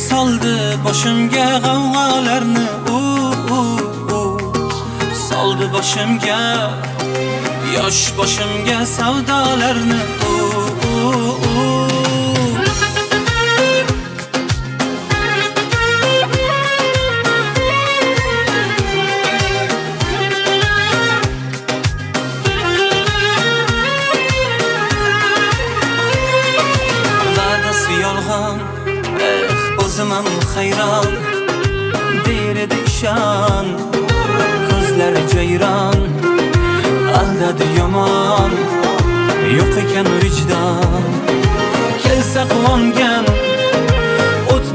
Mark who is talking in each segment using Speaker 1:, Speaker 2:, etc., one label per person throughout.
Speaker 1: Soldi boshimga g'avg'olarni soldi boshimga yosh boshimga savdolarni va'dasi yolg'on o'zimam hayron derdi ishon ko'zlari jayron aldadi yomon yo'q ekan vijdon kelsa quvongan o't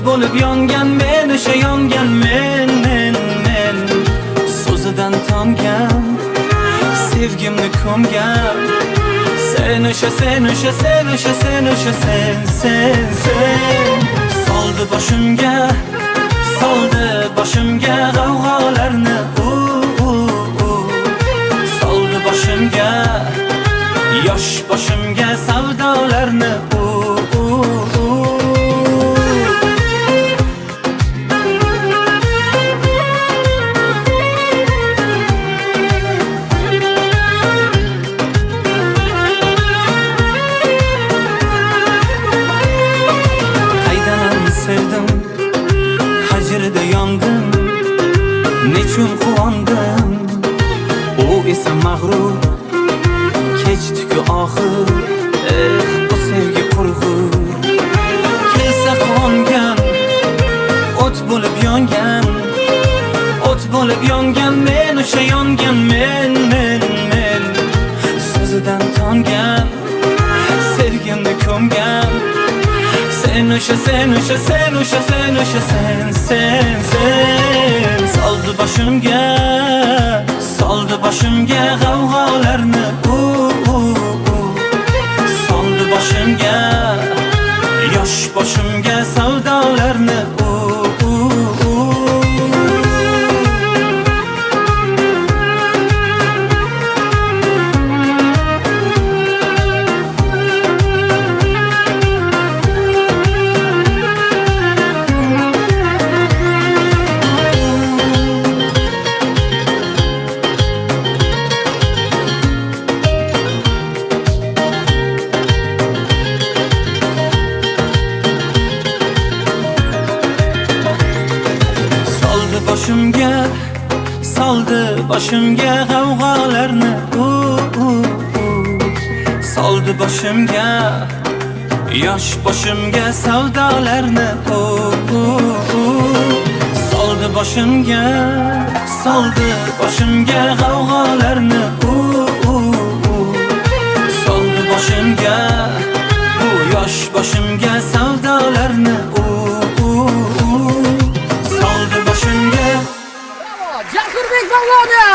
Speaker 1: bo'lib yongan men o'sha yongan men so'zidan tongan sevgimni ko'mgan sen soldi boshimga g'avg'olarni soldi boshimga yosh boshimga savdolarni sevdim, hajrida yondim, nechun quvondim, u esa mag'rur, kechdi-ku oxir, bu sevgi qurg'ur. Kelsa quvongan, o't bo'lib yongan, men o'sha yongan men so'zidan tongan, sevgimni ko'mgan. Sen soldi boshimga g'avg'olarni soldi boshimga yosh boshimga savdolarni soldi boshimga g'avg'olarni soldi boshimga yosh boshimga savdolarni soldi boshimga g'avg'olarni soldi boshimga bu yosh boshimga savdolarni
Speaker 2: Jasurbek Mavlono!